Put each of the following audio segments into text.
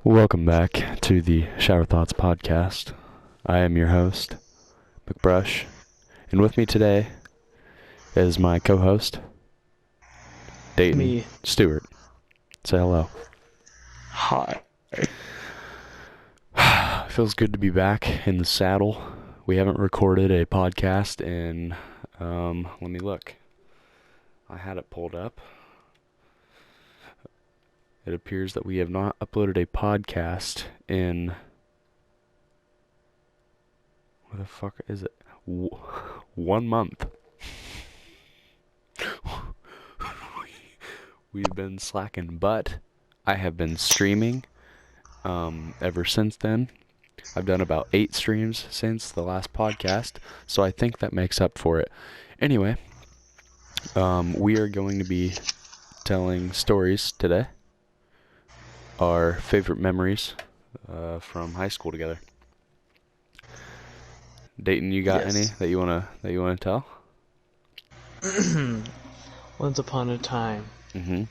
Welcome back to the Shower Thoughts podcast. I am your host, McBrush, and with me today is my co-host, Dayton Me. Stewart. Say hello. Hi. Feels good to be back in the saddle. We haven't recorded a podcast in, let me look. I had it pulled up. It appears that we have not uploaded a podcast in... What the fuck is it? 1 month. We've been slacking, but I have been streaming ever since then. I've done about 8 streams since the last podcast, so I think that makes up for it. Anyway, we are going to be telling stories today. Our favorite memories from high school together. Dayton, you got any that you wanna tell? Once upon a time, Mm-hmm.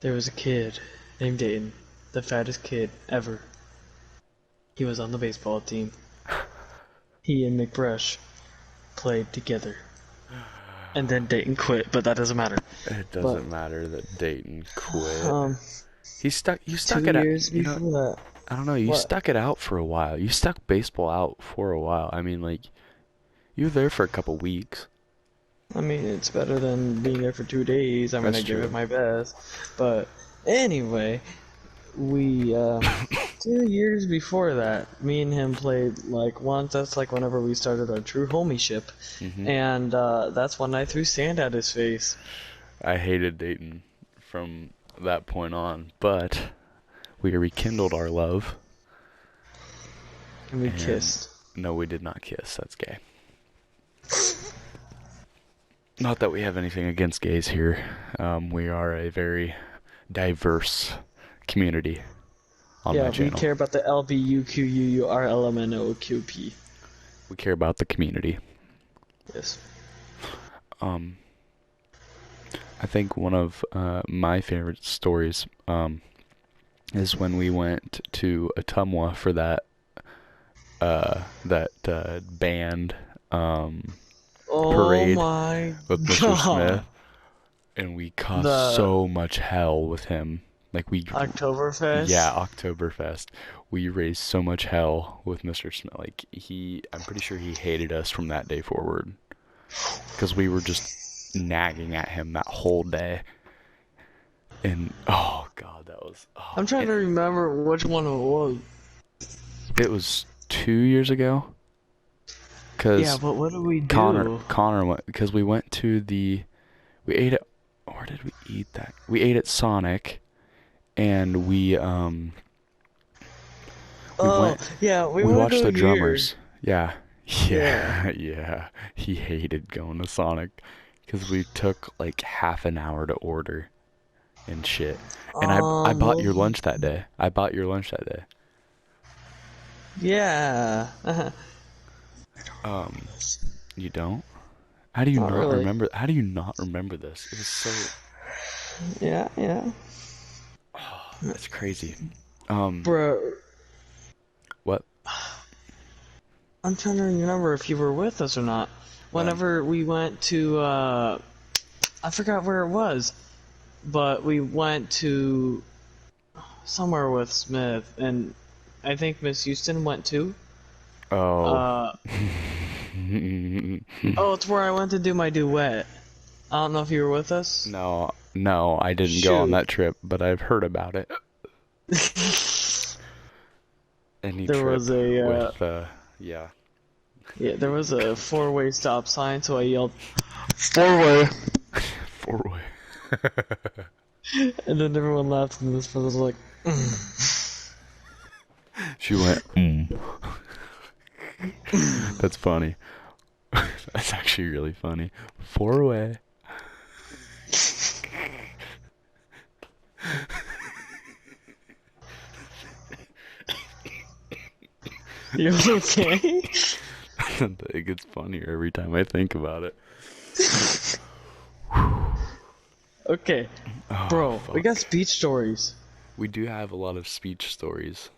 there was a kid named Dayton, the fattest kid ever. He was on the baseball team. He and McBrush played together. And then Dayton quit, but that doesn't matter. It doesn't matter that Dayton quit. You stuck 2 it out. years before that. I don't know. You What? stuck it out for a while. You stuck baseball out for a while. I mean, like, you were there for a couple weeks. I mean, it's better than being there for 2 days. I'm That's gonna give true. it my best. But anyway, we 2 years before that, me and him played like once. That's like whenever we started our true homieship, Mm-hmm. and that's when I threw sand at his face. I hated Dayton from that point on, but we rekindled our love. And we And- kissed. No, we did not kiss. That's gay. Not that we have anything against gays here. We are a very diverse community on Yeah, my we channel. care about the LBUQUURLMNOQP. We care about the community. Yes. I think one of my favorite stories is when we went to Ottumwa for that band Oh parade my with Mr. God. Smith, and we caused so much hell with him. Like Oktoberfest? Yeah, Oktoberfest. We raised so much hell with Mr. Smith. Like I'm pretty sure he hated us from that day forward, because we were just nagging at him that whole day. And oh god, that was. Oh, I'm trying to remember which one it was. It was 2 years ago. Cause Yeah, but what did we do? Connor went, because we went to we ate at, where did we eat that? We ate at Sonic, and we went, yeah, we we went watched to the a drummers. Yard. Yeah. Yeah. He hated going to Sonic because we took like half an hour to order and shit. And I bought your lunch that day. Yeah. You don't? How do you Not not really. remember? How do you not remember this? It was so. Yeah. That's crazy. Bro, What? I'm trying to remember if you were with us or not. Whenever we went to, I forgot where it was, but we went to somewhere with Smith, and I think Miss Houston went too. Oh. Oh, it's where I went to do my duet. I don't know if you were with us. No, I didn't go on Shoot. that trip, but I've heard about it. Any There trip was a, with, yeah. Yeah, there was a 4-way stop sign, so I yelled, 4-way! 4-way. And then everyone laughed, and this was like, She went, That's funny. That's actually really funny. 4-way. You okay? It gets funnier every time I think about it. Okay, Oh, bro, we fuck. got speech stories. we do have a lot of speech stories.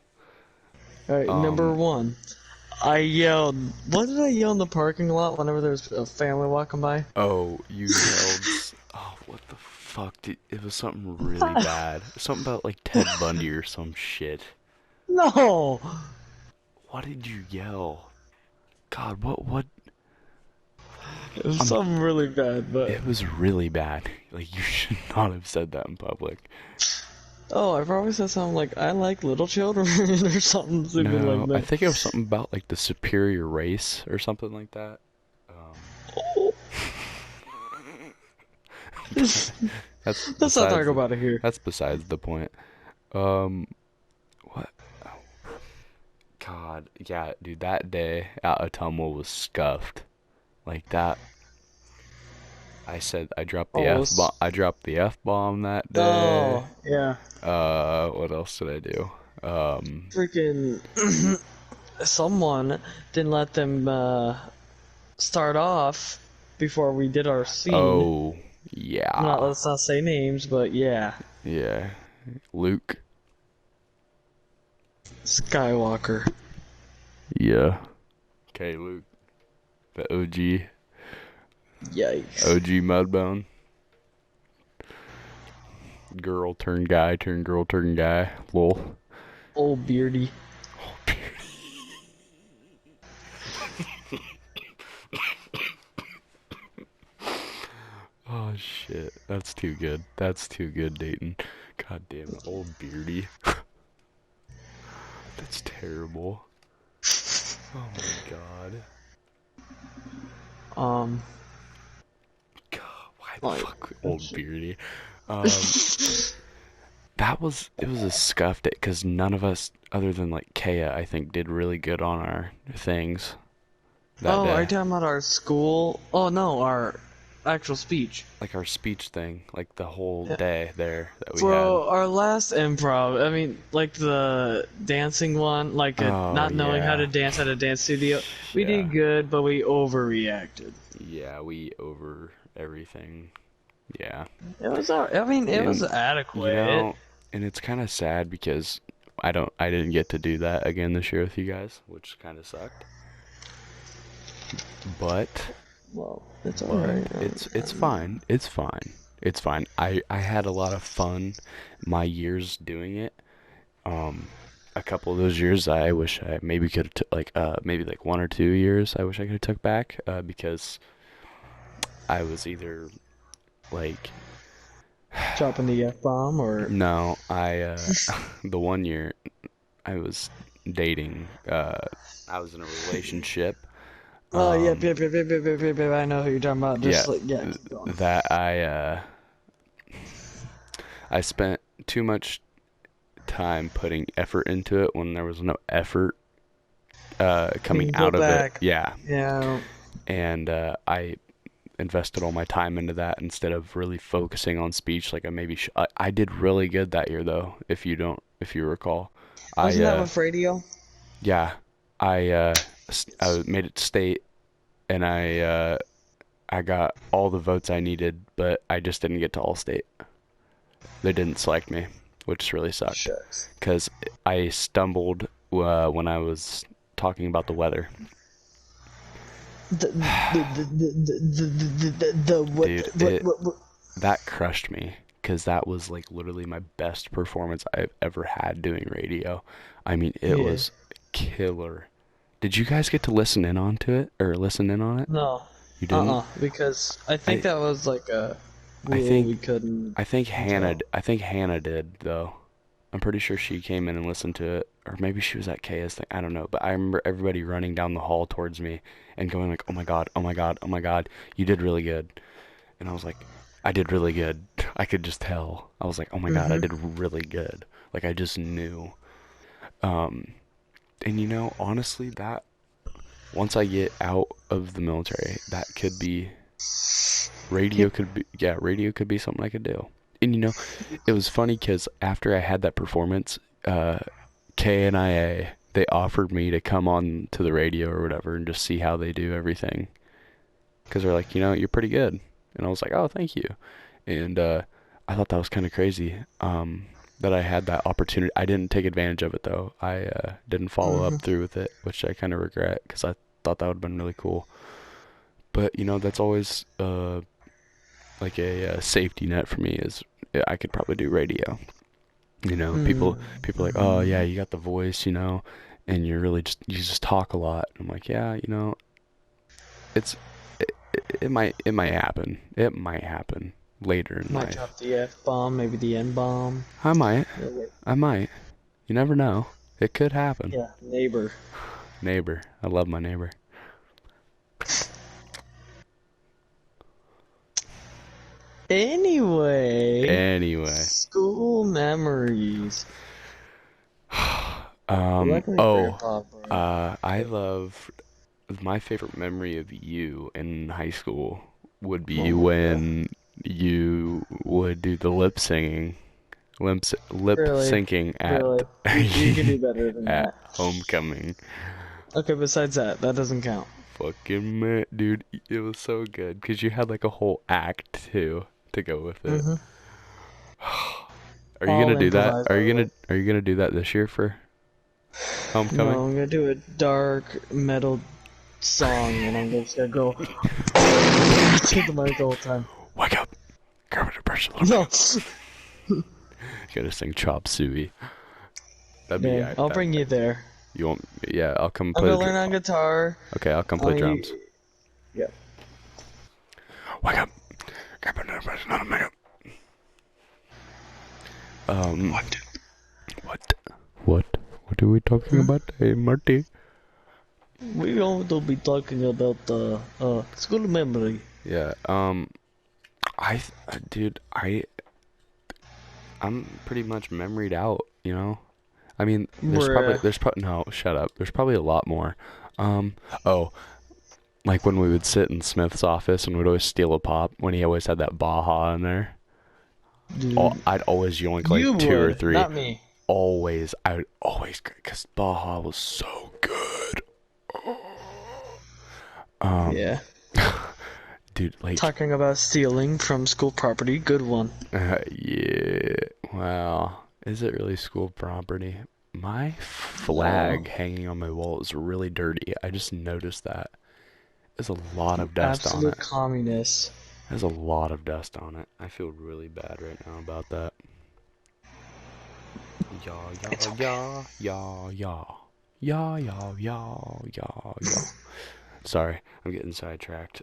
Alright, number Um, one. I yelled. What did I yell in the parking lot whenever there's a family walking by? oh, you yelled. Oh, what the fuck? It was something really bad. Something about like Ted Bundy or some shit. No! What did you yell? God, what? It was Um, something really bad, but. it was really bad. Like you should not have said that in public. Oh, I probably said something like, I like little children or something stupid like No, I that. think it was something about like the superior race or something like that. Oh, That's let's not talk besides about it here. that's besides the point. Um, what? God, yeah, dude, that day at Atumwa was scuffed. Like that, I said I dropped the Oh, F bomb. I dropped the F bomb that day. oh, yeah. What else did I do? Um, Freaking someone didn't let them start off before we did our scene. oh, Not yeah, let's not say names, but yeah, yeah, Luke, Skywalker. yeah. Okay, Luke, the Yikes. OG Mudbone. Girl turn guy, turn girl turn guy. Lol. Old beardy. Oh shit, that's too good. That's too good, Dayton. God damn it, old beardy. That's terrible. Oh my god. Um, God, why the like, fuck old beardy? Um, it was a scuffed it because none of us, other than like Kaya, I think, did really good on our things that oh, are you day. talking about our school? Oh no, our actual speech. Like our speech thing, like the whole Yeah. day there that we had. Bro, our last improv, I mean, like the dancing one, like Oh not knowing how to yeah. dance at a dance studio, we Yeah. did good, but we overreacted. Yeah, we over everything. Yeah. It was, I mean, it was And you adequate. know, and it's kind of sad because I didn't get to do that again this year with you guys, which kind of sucked. But Well, it's but alright. it's fine. It's fine. It's fine. I had a lot of fun my years doing it. Um a couple of those years I wish I maybe could have took like maybe like 1 or 2 years I wish I could have took back because I was either like Dropping the F bomb or. no, I the 1 year I was dating. I was in a relationship. Oh, yep, Um, yep, yep, yep, yep, yep, yep, yep, I know who you're talking about. yeah, Just like, yeah, keep going. that I spent too much time putting effort into it when there was no effort coming Being out put of it. back. Yeah, Yeah. and I invested all my time into that instead of really focusing on speech like I maybe I did really good that year though. If you recall, I Wasn't that with radio? yeah, I made it state and I got all the votes I needed, but I just didn't get to all state. They didn't select me, which really sucked Shucks. because I stumbled when I was talking about the weather. What, Dude, what? that crushed me because that was like literally my best performance I've ever had doing radio. I mean, it Yeah. was killer. Did you guys get to listen in on to it or listen in on it? No. You didn't? Because I think I that was like a I rule we think couldn't I tell. think Hannah did though. I'm pretty sure she came in and listened to it, or maybe she was at KS thing. I don't know, but I remember everybody running down the hall towards me and going like, "Oh my god, oh my god, oh my god, you did really good." And I was like, "I did really good." I could just tell. I was like, "Oh my god, I Mm-hmm. did really good." Like I just knew. Um, and you know, honestly, that once I get out of the military, that could be radio could be yeah, radio could be something I could do. And you know, it was funny because after I had that performance, KNIA they offered me to come on to the radio or whatever and just see how they do everything because they're like, you know, you're pretty good, and I was like, oh, thank you, and I thought that was kind of crazy. that I had that opportunity. I didn't take advantage of it though. I didn't follow up Mhm. through with it, which I kind of regret because I thought that would have been really cool. But that's always like a safety net for me is I could probably do radio. People are like, oh yeah, Mhm. you got the voice, and you just talk a lot. I'm like, yeah, it's it might happen. It might happen later in Might life. drop the F bomb, maybe the N bomb. I might. I might. You never know. It could happen. Yeah, neighbor. Neighbor. I love my neighbor. Anyway, Anyway. school memories. Luckily, Oh, Grandpa brought it. I love my favorite memory of you in high school would Oh be my god. when you would do the lip Really? syncing at Really? You can do better than at that. homecoming. Okay, besides that, that doesn't count. Fucking man, dude, it was so good because you had like a whole act too to go with it. Hmm. Are you All gonna do that? improvised, by the way. Are you gonna do that this year for homecoming? No, I'm gonna do a dark metal song, and I'm just gonna go to the mic the whole time. Wake up! Grab a brush a little No, bit. You gotta sing Chop Suey. That'd be man, I'll bring you there. you want? Yeah, I'll come I'm play gonna the. learn on guitar. Okay, I'll come play I drums. Yeah. Wake up! Grab another brush, not a makeup. What? What? What are we talking about? Hey, Marty. We going to be talking about the school memory. Yeah. Dude, I'm pretty much memoried out. I mean, Bruh. no, shut up. There's probably a lot more. Um, oh, like when we would sit in Smith's office and we'd always steal a pop when he always had that Baja in there. Dude, I'd always yoink you like two or would, three. not me. I would always, because Baja was so good. Um, Yeah. dude, like, Talking about stealing from school property, good one. yeah, wow. Is it really school property? My No. flag hanging on my wall is really dirty. I just noticed that. There's a lot You of dust on absolute it. communist. There's a lot of dust on it. I feel really bad right now about that. Yaw, It's yaw, okay. yaw, yaw, yaw. Yaw, yaw, yaw, yaw, yaw. Sorry, I'm getting sidetracked.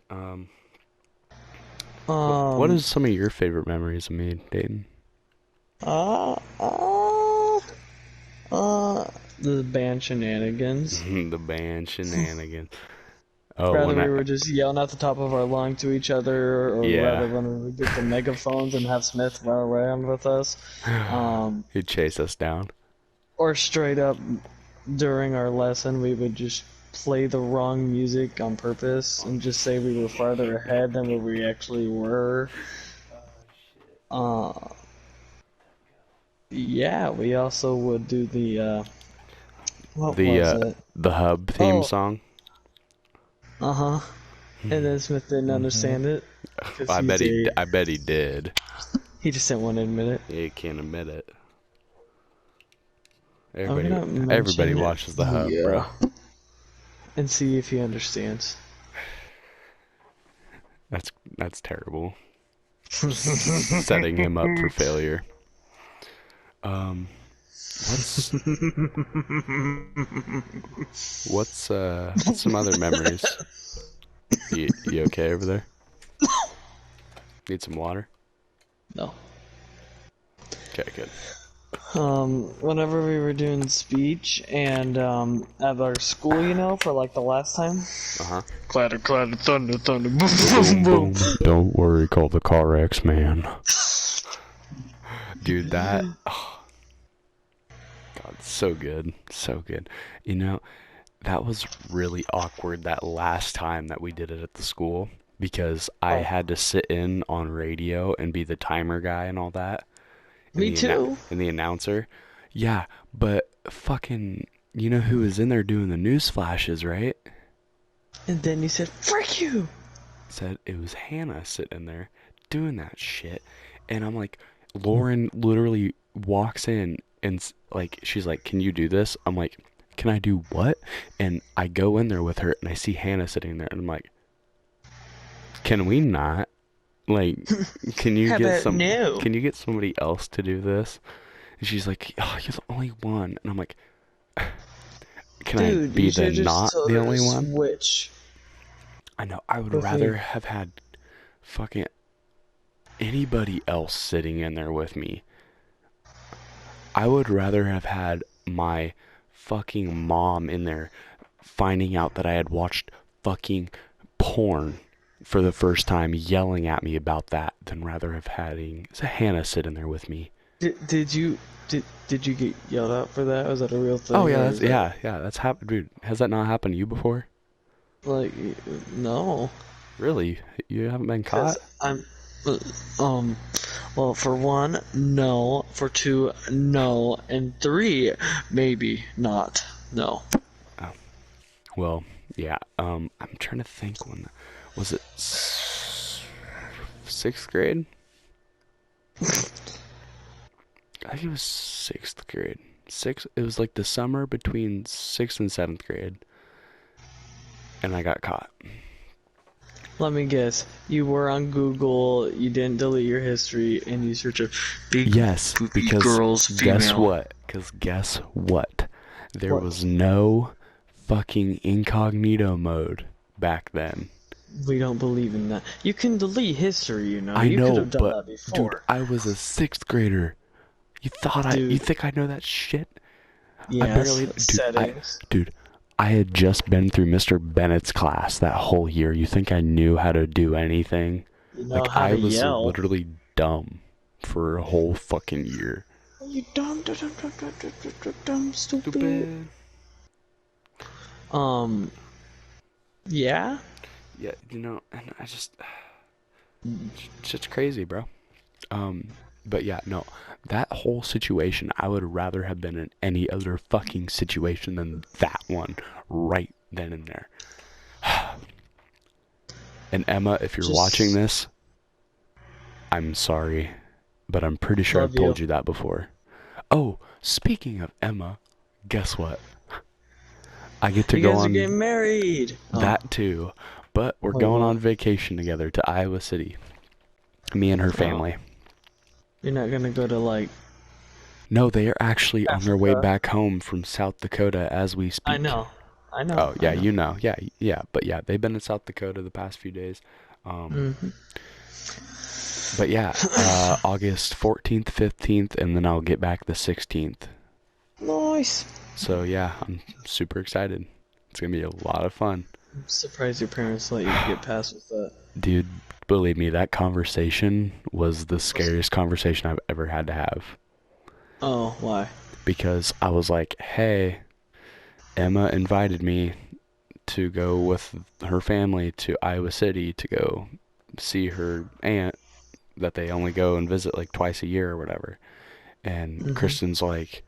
What Um, is some of your favorite memories of me, Dayton? uh, uh, uh, the band shenanigans. The band shenanigans. Oh, Rather when we were just yelling at the top of our lung to each other, or rather yeah. when we would get the megaphones and have Smith run around with us. He'd chase us down. Or straight up during our lesson, we would just play the wrong music on purpose and just say we were farther ahead than what we actually were. Uh, yeah, we also would do the, what The was uh, it? the hub theme Oh, song. uh-huh. And then Smith didn't understand it because I bet he did. he just didn't want to admit it. He can't admit it. I'm gonna Everybody mention it. watches the hub, bro. Yeah. And see if he understands. That's terrible. Setting him up for failure. Um, what's what's some other memories? You okay over there? Need some water? No. Okay, good. Whenever we were doing speech and at our school, for like the last time. Uh-huh. Clatter, clatter, thunder, thunder, boom, Boom, boom, boom. boom. Don't worry, call the car X man. Dude, that God, so good. So good. That was really awkward that last time that we did it at the school because I Oh, had to sit in on radio and be the timer guy and all that and me too. the announcer. Yeah, but fucking you know who was in there doing the news flashes, right? And then he said, "Frick you!" Said it was Hannah sitting there doing that shit. And I'm like, Lauren literally walks in and like she's like, "Can you do this?" I'm like, "Can I do what?" And I go in there with her and I see Hannah sitting there and I'm like, "Can we not? Like, can you How get about no? can you get somebody else to do this?" And she's like, "Oh, you're the only one." And I'm like, "Can I Dude, be you the should just not told the her to only one?" switch I know. I would with rather me. have had fucking anybody else sitting in there with me. I would rather have had my fucking mom in there finding out that I had watched fucking porn for the first time, yelling at me about that, than rather have having Hannah sit in there with me. Did you get yelled at for that? Was that a real Oh thing, yeah, or that's is that yeah, that's happened, dude. Has that not happened to you before? like no? Really? You haven't been Because caught? I'm um well, for one, no. For two, no. And three, maybe not. No. Oh, well, yeah. I'm trying to think when was it sixth grade? I think it was sixth grade. Sixth. It was like the summer between sixth and seventh grade, and I got caught. Let me guess. You were on Google, you didn't delete your history, and you search a big Yes, poopy because girls guess female. what? Because guess what? There What? was no fucking incognito mode back then. We don't believe in that. You can delete history, you know. I You could know, have done but that dude, before. I was a sixth grader. You Dude, think I know that shit? I yes, barely, settings. dude, I had just been through Mr. Bennett's class that whole year. You think I knew how to do anything? You know Like, how I to was yell. literally dumb for a whole fucking year. You dumb, dumb, dumb, dumb, dumb, dumb, dumb, dumb, dumb, stupid. Stupid. Um, yeah? Yeah, and I just, shit's crazy, bro. But yeah, no, that whole situation, I would rather have been in any other fucking situation than that one right then and there. And Emma, if you're watching Just this, I'm sorry, but I'm pretty sure I've love you. told you that before. Oh, speaking of Emma, guess what? I get to You go guys are on getting married. Oh, that too, but we're wait, going what? on vacation together to Iowa City. Me and her Oh, family. you're not gonna go to like No, they are actually on their way Africa? back home from South Dakota as we I speak. know. I know. Oh, I yeah, know. you know. Yeah, yeah, but yeah, they've been in South Dakota the past few days. Um, Hmm. but yeah, August 14th, 15th, and then I'll get back the 16th. Nice. So yeah, I'm super excited. It's gonna be a lot of fun. I'm surprised your parents let you get past with that. Dude, believe me, that conversation was the scariest conversation I've ever had to have. Oh, why? Because I was like, hey, Emma invited me to go with her family to Iowa City to go see her aunt that they only go and visit like twice a year or whatever. And Hmm. Kristen's like,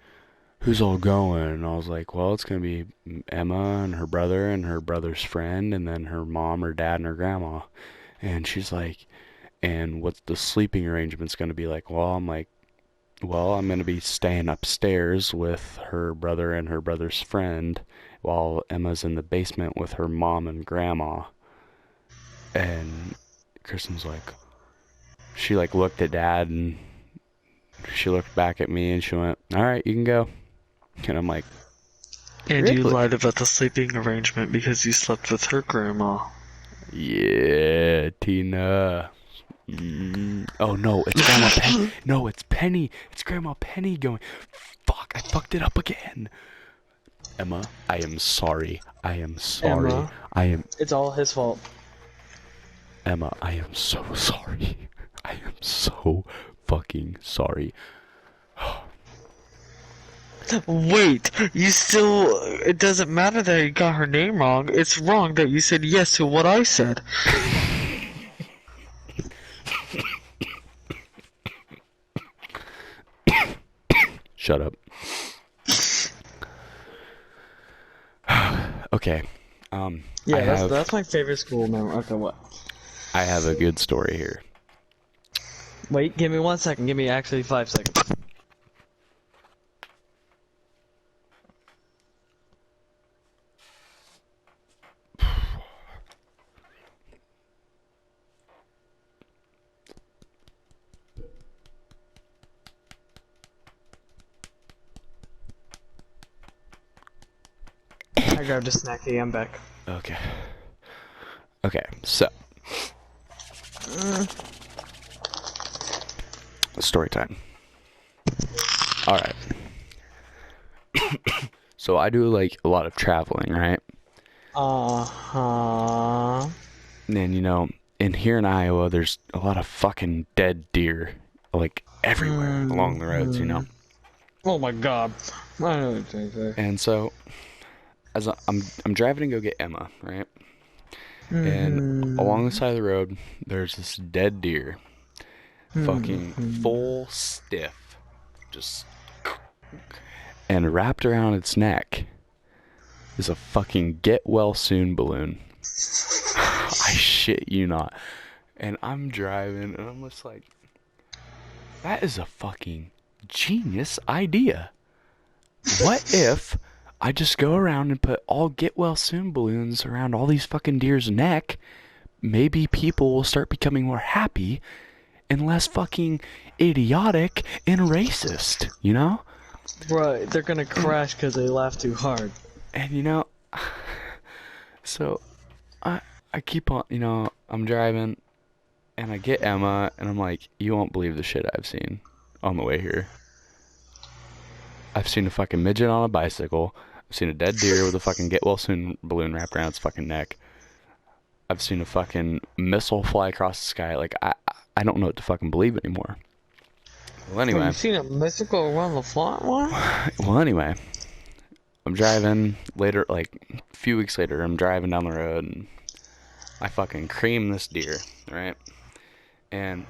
who's all going? And I was like, well, it's going to be Emma and her brother's friend, and then her mom, her dad, and her grandma. And she's like, and what's the sleeping arrangement's going to be like? Well, I'm like, well, I'm going to be staying upstairs with her brother and her brother's friend while Emma's in the basement with her mom and grandma. And Kristen's like, she like looked at dad and she looked back at me and she went, all right, you can go. And I'm like, And you really? lied about the sleeping arrangement because you slept with her grandma. Yeah, Tina. Oh no, it's Grandma Penny. No, it's Penny. It's Grandma Penny going. Fuck, I fucked it up again. Emma, I am sorry. I am sorry. Emma, I am it's all his fault. Emma, I am so sorry. I am so fucking sorry. Wait, you still. It doesn't matter that you got her name wrong. It's wrong that you said yes to what I said. Shut up. Okay. Yeah, I have that's my favorite school memory. Okay, what? I have a good story here. Wait, give me 1 second. Give me actually 5 seconds. I grabbed a snacky. I'm back. Okay. Okay, so. Story time. Alright. So I do like a lot of traveling, right? Uh-huh. And you know, here in Iowa, there's a lot of fucking dead deer, like everywhere along the roads, you know? Oh my god. I know what you're saying. And so, I'm driving to go get Emma, right? And along the side of the road, there's this dead deer, fucking full stiff, just, and wrapped around its neck is a fucking get well soon balloon. I shit you not. And I'm driving, and I'm just like, that is a fucking genius idea. What if I just go around and put all get well soon balloons around all these fucking deer's neck? Maybe people will start becoming more happy and less fucking idiotic and racist, you know? Right, they're gonna crash because they laugh too hard. And you know, so I keep on, you know, I'm driving and I get Emma and I'm like, you won't believe the shit I've seen on the way here. I've seen a fucking midget on a bicycle. I've seen a dead deer with a fucking get well soon balloon wrapped around its fucking neck. I've seen a fucking missile fly across the sky. Like, I don't know what to fucking believe anymore. Well, anyway. Have you seen a mystical around the flat one? Well, anyway. I'm driving later, like, a few weeks later, I'm driving down the road and I fucking cream this deer, right? And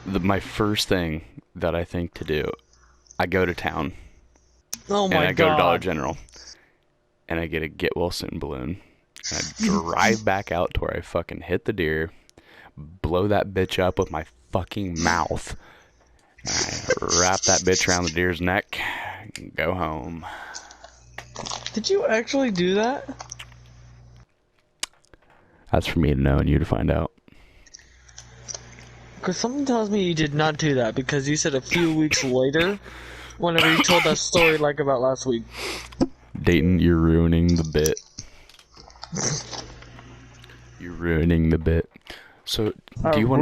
my first thing that I think to do, I go to town. Oh my and I go to god. Dollar General. And I get a get well soon balloon. And I drive back out to where I fucking hit the deer, blow that bitch up with my fucking mouth. I wrap that bitch around the deer's neck and go home. Did you actually do that? That's for me to know and you to find out. Because something tells me you did not do that, because you said a few weeks later, whenever you told that story like about last week. Dayton, you're ruining the bit. You're ruining the bit. So, do you want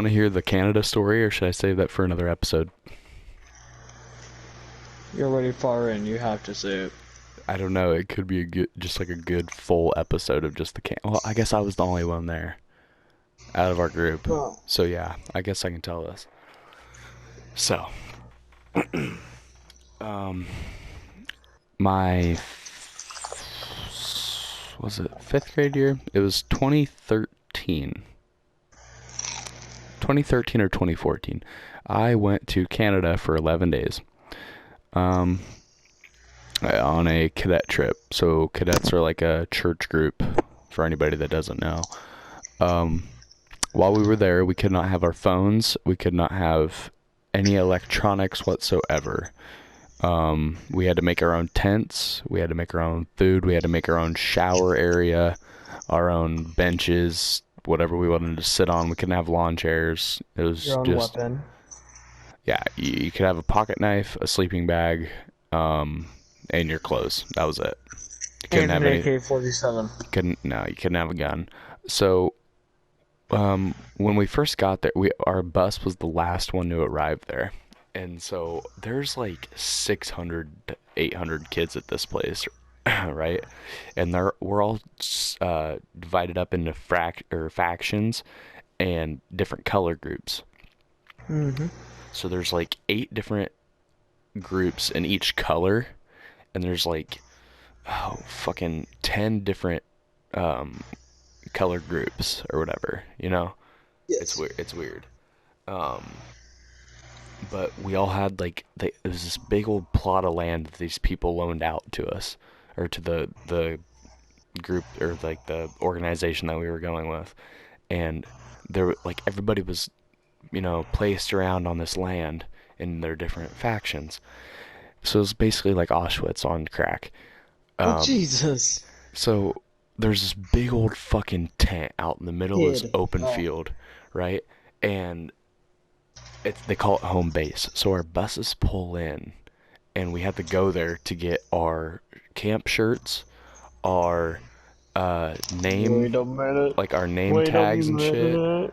to hear the Canada story, or should I save that for another episode? You're already far in. You have to say it. I don't know. It could be just like a good full episode of just the Well, I guess I was the only one there out of our group. Oh. So yeah, I guess I can tell this. So, my was it 5th grade year? It was 2013 or 2014. I went to Canada for 11 days. On a cadet trip. So cadets are like a church group for anybody that doesn't know. While we were there, we could not have our phones. We could not have any electronics whatsoever. We had to make our own tents. We had to make our own food. We had to make our own shower area, our own benches, whatever we wanted to sit on. We couldn't have lawn chairs. It was Your own just weapon. yeah. You could have a pocket knife, a sleeping bag, and your clothes. That was it. You couldn't And have an any. AK-47. You couldn't have a gun. So, when we first got there, our bus was the last one to arrive there. And so there's like 600 to 800 kids at this place, right? And we're all divided up into factions and different color groups. Mm-hmm. So there's like 8 different groups in each color, and there's like fucking 10 different color groups or whatever, you know? Yes. It's weird. But we all had like it was this big old plot of land that these people loaned out to us, or to the group, or like the organization that we were going with, and there like everybody was, you know, placed around on this land in their different factions. So it was basically like Auschwitz on crack. Oh, Jesus. So there's this big old fucking tent out in the middle of this open field, right? And they call it home base. So our buses pull in, and we had to go there to get our camp shirts, our name, Wait a minute. like our name Wait a tags and shit, minute.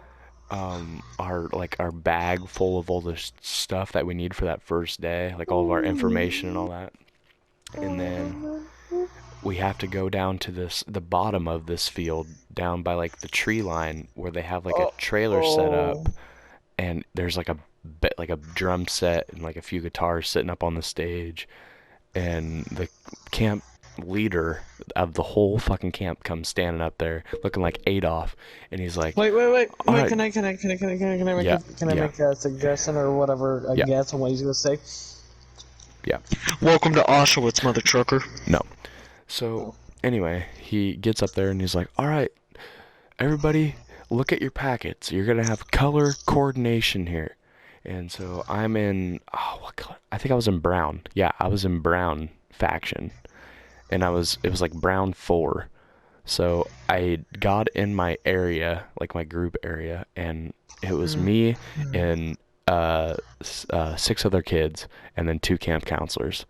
our bag full of all the stuff that we need for that first day, like all of our information and all that. And then we have to go down to the bottom of this field, down by like the tree line where they have like a trailer set up, and there's like a drum set and like a few guitars sitting up on the stage, and the camp leader of the whole fucking camp comes standing up there looking like Adolf, and he's like, Wait. all Wait. right. Can I make Yeah, can I yeah. make a suggestion or whatever? I Yeah. guess on what he's gonna say. Yeah. Welcome to Auschwitz, mother trucker. No. So anyway, he gets up there and he's like, all right, everybody, look at your packets. You're gonna have color coordination here. And so I'm in, what color? I think I was in brown. Yeah, I was in brown faction, and it was like brown 4. So I got in my area, like my group area, and it was me and 6 other kids, and then 2 camp counselors.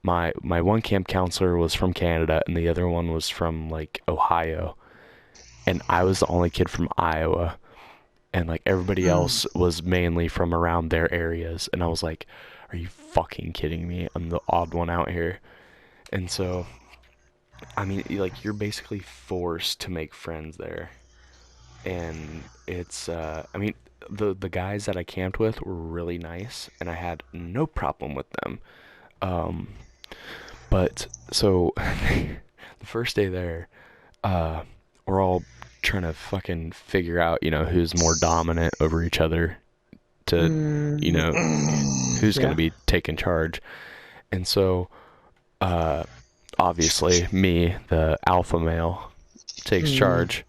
My one camp counselor was from Canada, and the other one was from like Ohio, and I was the only kid from Iowa, and like everybody else was mainly from around their areas. And I was like, are you fucking kidding me? I'm the odd one out here. And so, I mean, like, you're basically forced to make friends there. And it's I mean, the guys that I camped with were really nice, and I had no problem with them. But so the first day there, we're all trying to fucking figure out, who's more dominant over each other, to, who's going to be taking charge. And so, obviously, me, the alpha male, takes charge.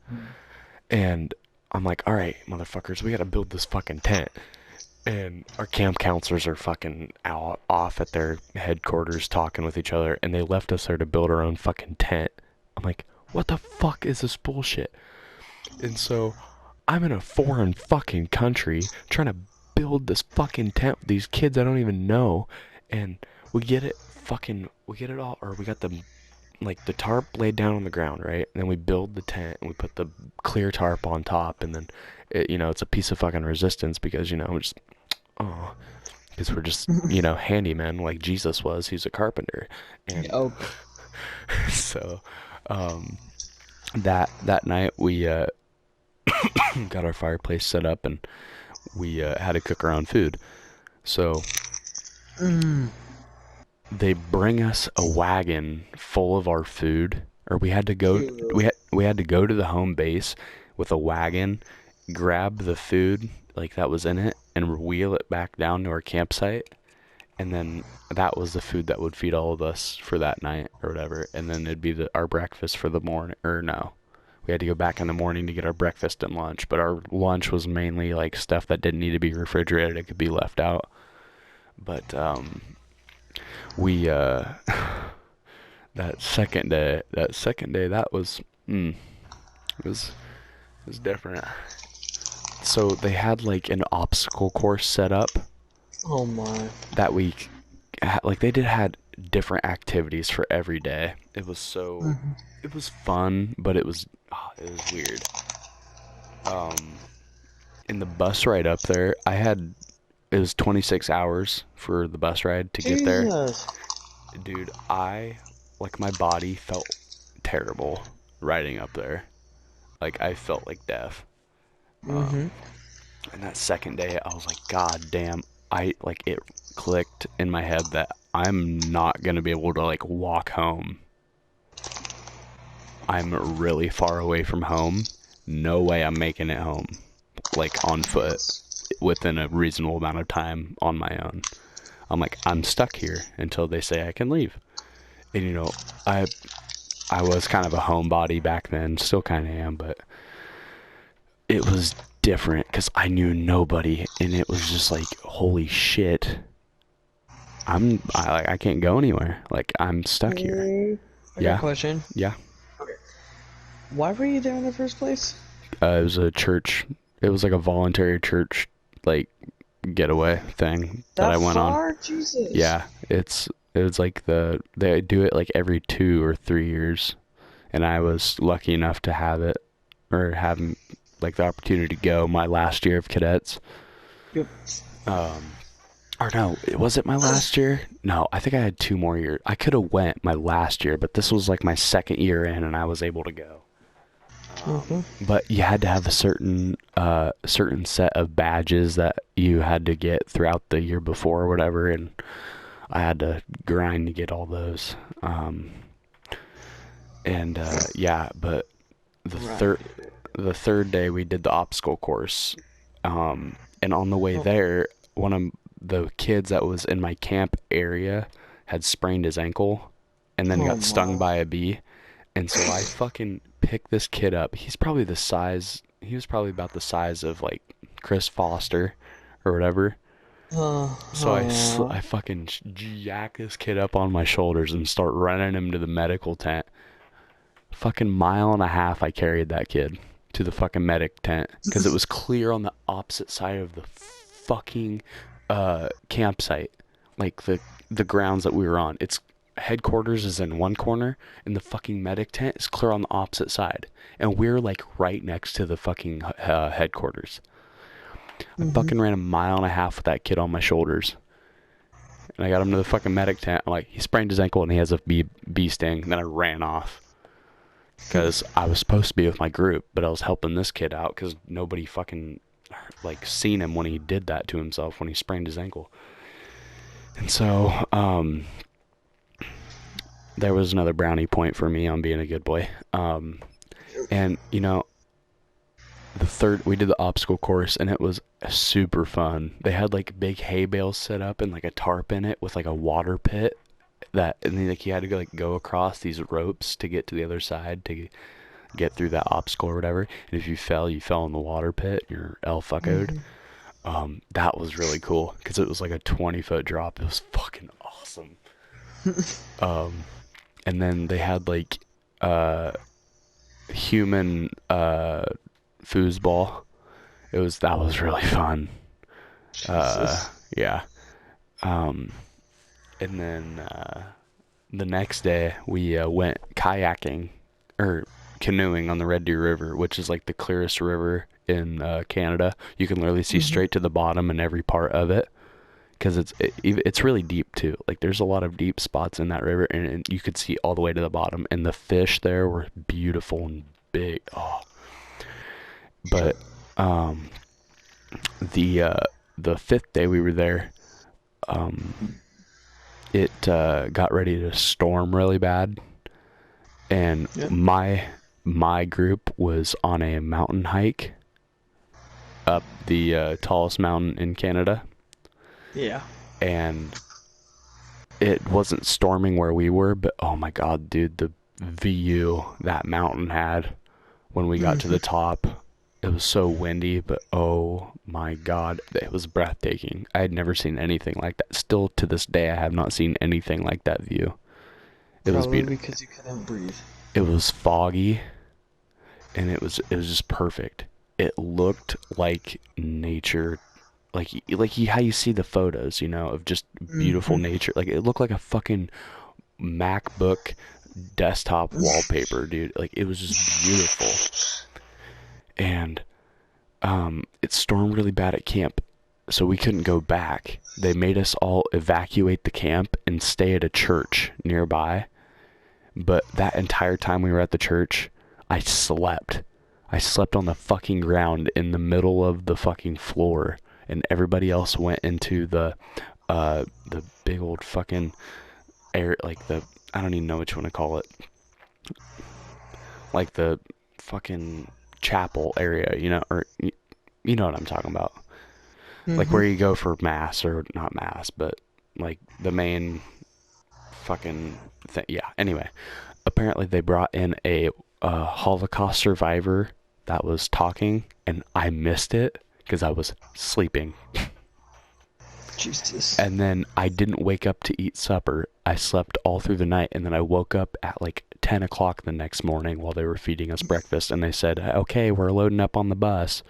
And I'm like, all right, motherfuckers, we got to build this fucking tent. And our camp counselors are fucking off at their headquarters talking with each other, and they left us there to build our own fucking tent. I'm like, what the fuck is this bullshit? And so I'm in a foreign fucking country trying to build this fucking tent with these kids I don't even know, and we get it all, or we got the tarp laid down on the ground, right? And then we build the tent, and we put the clear tarp on top, and then it's a piece of fucking resistance because because we're just handymen like Jesus was. He's a carpenter. And so that night we got our fireplace set up, and we had to cook our own food. So they bring us a wagon full of our food, or we had to go to the home base with a wagon, grab the food like that was in it, and wheel it back down to our campsite. And then that was the food that would feed all of us for that night or whatever. And then it'd be our breakfast for the morning. Or no, we had to go back in the morning to get our breakfast and lunch. But our lunch was mainly like stuff that didn't need to be refrigerated. It could be left out. But we that second day, that was it was different. So they had like an obstacle course set up. Oh my. That week, like they had different activities for every day. It was it was fun, but it was weird. In the bus ride up there, it was 26 hours for the bus ride to get there. Dude, my body felt terrible riding up there. Like, I felt like death. And that second day, I was like, God damn. It clicked in my head that I'm not going to be able to, walk home. I'm really far away from home. No way I'm making it home, on foot, within a reasonable amount of time on my own. I'm like, I'm stuck here until they say I can leave. And, I was kind of a homebody back then, still kind of am, but it was different because I knew nobody, and it was just like, holy shit, I can't go anywhere. I'm stuck here. I got a question. Yeah. Okay. Why were you there in the first place? It was a church. It was like a voluntary church, getaway thing that I went on. Jesus. Yeah, it's It was like they do it like every 2 or 3 years, and I was lucky enough to have it or have like the opportunity to go my last year of cadets. Yep. Um, or no, was it my last year? No, I think I had 2 more years. I could have went my last year, but this was like my second year in, and I was able to go. Mm-hmm. But you had to have a certain set of badges that you had to get throughout the year before or whatever, and I had to grind to get all those. Yeah, but the Right. third day we did the obstacle course, and on the way Oh, there, one of the kids that was in my camp area had sprained his ankle, and then oh got stung my. by a bee. And so I fucking picked this kid up. He was probably about the size of like Chris Foster or whatever. So Oh. I fucking jack this kid up on my shoulders and start running him to the medical tent. Fucking mile and a half I carried that kid to the fucking medic tent because it was clear on the opposite side of the fucking campsite, like the grounds that we were on. Its headquarters is in one corner, and the fucking medic tent is clear on the opposite side, and we're like right next to the fucking headquarters. I Mm-hmm. fucking ran a mile and a half with that kid on my shoulders, and I got him to the fucking medic tent. I'm like, he sprained his ankle and he has a bee sting. And then I ran off because I was supposed to be with my group, but I was helping this kid out because nobody fucking like seen him when he did that to himself when he sprained his ankle. And so there was another brownie point for me on being a good boy. And you know, we did the obstacle course and it was super fun. They had like big hay bales set up and like a tarp in it with like a water pit and then like you had to go across these ropes to get to the other side to get through that obstacle or whatever. And if you fell in the water pit, you're el fuckoed. Mm-hmm. That was really cool because it was like a 20-foot drop. It was fucking awesome. Um, and then they had like uh human foosball. That was really fun. Uh, Jesus. yeah. Um, and then the next day we went kayaking or canoeing on the Red Deer River, which is like the clearest river in Canada. You can literally see Mm-hmm. straight to the bottom in every part of it because it's really deep too. Like there's a lot of deep spots in that river, and you could see all the way to the bottom. And the fish there were beautiful and big. Oh, but um, the fifth day we were there, um, it got ready to storm really bad, and Yep. my group was on a mountain hike up the tallest mountain in Canada, Yeah. and it wasn't storming where we were, but oh my god, dude, the view that mountain had when we got to Mm-hmm. the top. It was so windy, but oh my god, it was breathtaking. I had never seen anything like that. Still to this day, I have not seen anything like that view. It was Probably beautiful. because you couldn't breathe. It was foggy, and it was just perfect. It looked like nature, how you see the photos, of just beautiful Mm-hmm. nature. Like it looked like a fucking MacBook desktop wallpaper, dude. Like it was just beautiful. And it stormed really bad at camp, so we couldn't go back. They made us all evacuate the camp and stay at a church nearby. But that entire time we were at the church, I slept. I slept on the fucking ground in the middle of the fucking floor, and everybody else went into the big old fucking air, like I don't even know which one to call it, like the fucking chapel area, or you know what I'm talking about, like Mm-hmm. where you go for mass or not mass, but like the main fucking thing. Yeah. Anyway, apparently they brought in a Holocaust survivor that was talking, and I missed it because I was sleeping. Jesus. And then I didn't wake up to eat supper. I slept all through the night, and then I woke up at like 10 o'clock the next morning while they were feeding us breakfast, and they said, okay, we're loading up on the bus.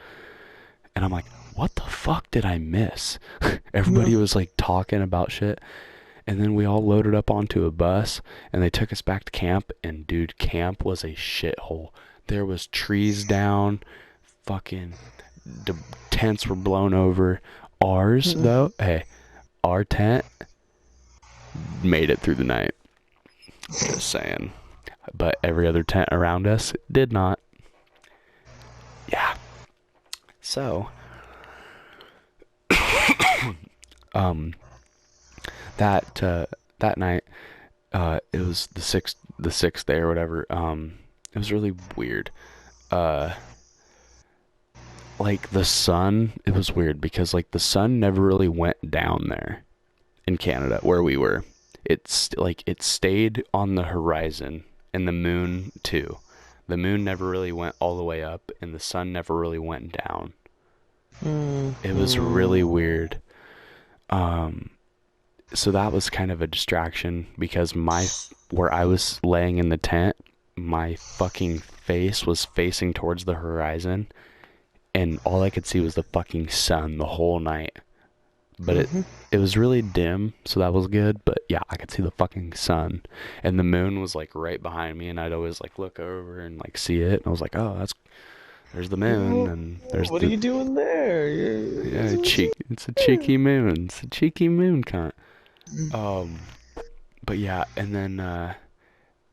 And I'm like, what the fuck did I miss? No. Everybody was like talking about shit. And then we all loaded up onto a bus, and they took us back to camp. And dude, camp was a shithole. There was trees down, fucking the tents were blown over. Ours though, hey, our tent made it through the night. Just saying. But every other tent around us did not. Yeah. So, that night, it was the sixth day or whatever. It was really weird. Like the sun, it was weird because like the sun never really went down there in Canada where we were. It's like it stayed on the horizon, and the moon too. The moon never really went all the way up, and the sun never really went down. It was really weird. So that was kind of a distraction because where I was laying in the tent, my fucking face was facing towards the horizon, and all I could see was the fucking sun the whole night. But it was really dim, so that was good. But yeah, I could see the fucking sun, and the moon was like right behind me, and I'd always like look over and like see it, and I was like, oh, there's the moon, and there's What are you doing there? it's a cheeky moon. It's a cheeky moon, cunt. But yeah, and then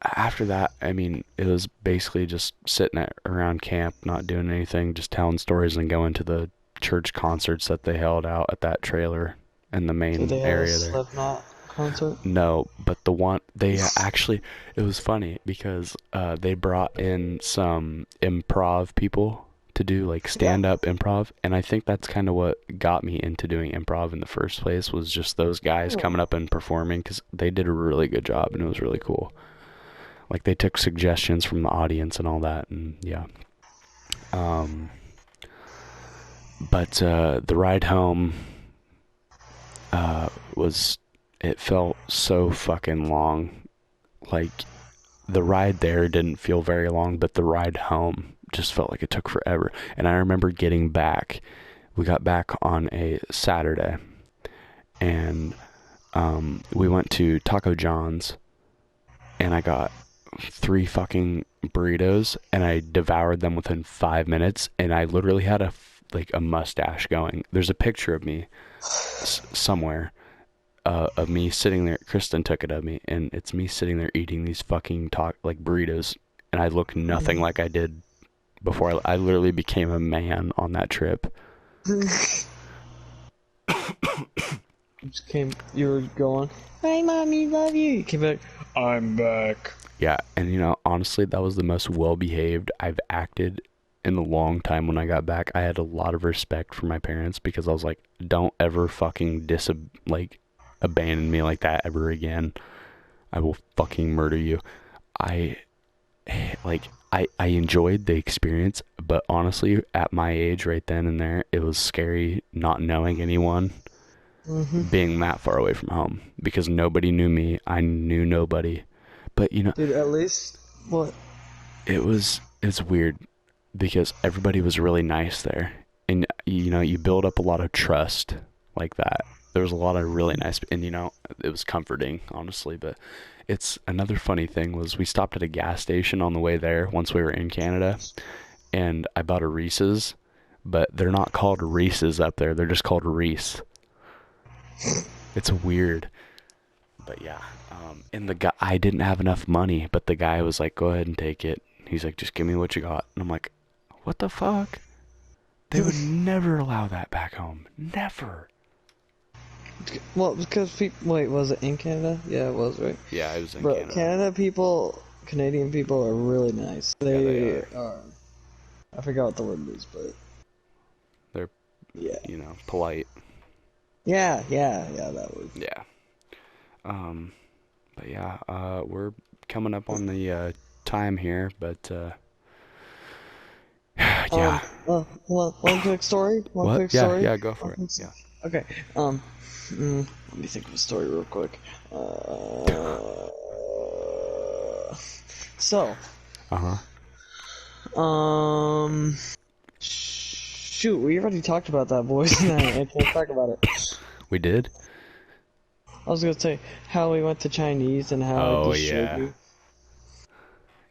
after that, I mean, it was basically just sitting around camp, not doing anything, just telling stories and going to the church concerts that they held out at that trailer in the main Did they have area a there. Slipknot concert? No, but the one they actually, it was funny because they brought in some improv people to do like stand-up improv, and I think that's kind of what got me into doing improv in the first place, was just those guys coming up and performing, because they did a really good job and it was really cool. Like they took suggestions from the audience and all that, and yeah. But the ride home it felt so fucking long. Like the ride there didn't feel very long, but the ride home just felt like it took forever. And I remember getting back. We got back on a Saturday, and we went to Taco John's, and I got 3 fucking burritos, and I devoured them within 5 minutes, and I literally had a mustache going. There's a picture of me somewhere, of me sitting there. Kristen took it of me, and it's me sitting there eating these fucking burritos, and I look nothing like I did before. I literally became a man on that trip. You were going, "Hi, mommy, love you." You came back, "I'm back." Yeah, and honestly, that was the most well-behaved I've acted in a long time. When I got back, I had a lot of respect for my parents, because I was like, don't ever fucking abandon me like that ever again. I will fucking murder you. I enjoyed the experience, but honestly, at my age right then and there, it was scary not knowing anyone, being that far away from home, because nobody knew me. I knew nobody. But Dude, at least what? it's weird because everybody was really nice there, and you build up a lot of trust like that. There was a lot of really nice, and it was comforting, honestly. But it's another funny thing was we stopped at a gas station on the way there once we were in Canada, and I bought a Reese's, but they're not called Reese's up there. They're just called Reese. It's weird. But yeah, and the guy, I didn't have enough money, but the guy was like, "Go ahead and take it." He's like, "Just give me what you got." And I'm like, "What the fuck?" They would never allow that back home. Never. Well, because people. Wait, was it in Canada? Yeah, it was, right? Yeah, it was in But Canadian people are really nice. They are. I forgot what the word is, but They're, yeah, polite. yeah, that word. Yeah. But yeah, we're coming up on the time here, but yeah. One quick story. What? Quick Yeah, story. yeah, go for it. Yeah. Okay. Let me think of a story real quick. So. Shoot, we already talked about that, boys. I can't talk about it. We did? I was gonna say how we went to Chinese and how I Oh destroyed yeah. you.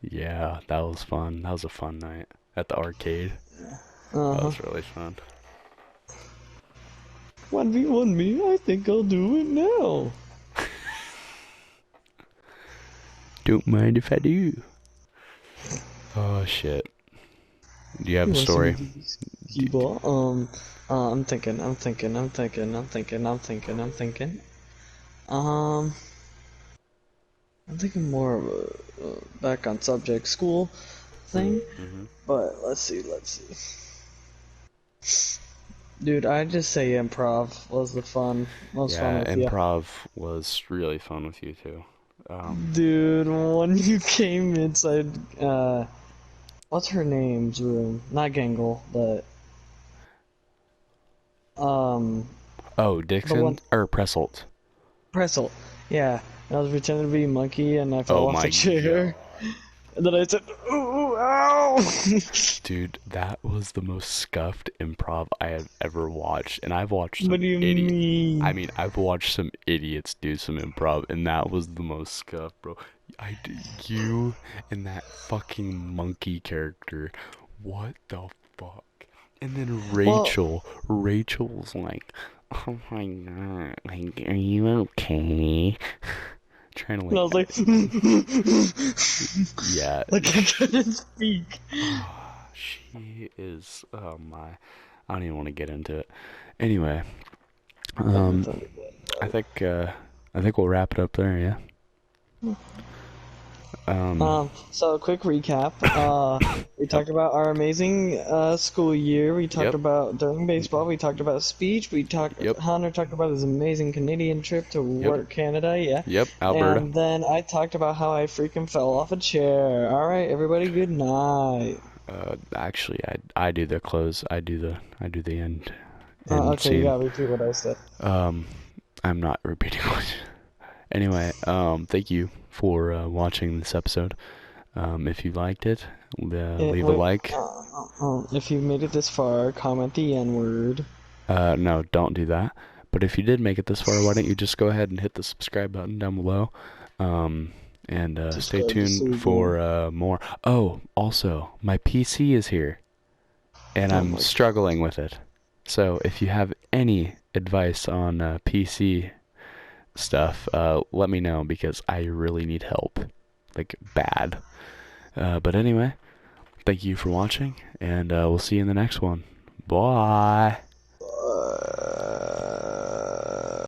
Yeah, that was fun. That was a fun night at the arcade. That Uh-huh. was really fun. 1v1 me? I think I'll do it now. Don't mind if I do. Oh shit. Do you have You a want some story? of these D- d- T-ball? I'm thinking. Um, I'm thinking more of a back on subject school thing, mhm. but let's see. Dude, I just say improv was the most fun Yeah, with you. improv was really fun with you too. Dude, when you came inside, what's her name's room? Not Gangle, but, um, Oh, the one, Dixon or Presselt? Pretzel. Yeah, I was pretending to be a monkey and I fell Oh off my the chair. god. And then I said, ooh, ow! Dude, that was the most scuffed improv I have ever watched, and I've watched What some do you idiot. I mean? mean, I've watched some idiots do some improv, and that was the most scuffed, bro. You and that fucking monkey character. What the fuck? And then Well, Rachel's like, oh my god, like, are you okay? Trying to and I like, was like, yeah, like I couldn't speak. she is. Oh my, I don't even want to get into it. Anyway, Thunder, um, thunder, I thunder. think uh, I think we'll wrap it up there. Yeah. Um. So a quick recap. We Yep. talked about our amazing school year. We talked Yep. about during baseball. We talked about speech. We talked. Yep. Hunter talked about his amazing Canadian trip to Yep. work Canada. Yeah. Yep. Alberta. And then I talked about how I freaking fell off a chair. All right, everybody, good night. Actually, I do the close. I do the end Okay, you scene. gotta repeat what I said. Um, I'm not repeating what. Anyway, thank you for watching this episode. If you liked it, leave a Wait, like. if you made it this far, comment the N word. No, don't do that. But if you did make it this far, why don't you just go ahead and hit the subscribe button down below? Um, and stay Subscribe to tuned Susan. for more. Oh, also, my PC is here, and Oh I'm my struggling with it. So if you have any advice on PC stuff, let me know because I really need help, like bad. But anyway, thank you for watching, and we'll see you in the next one. Bye.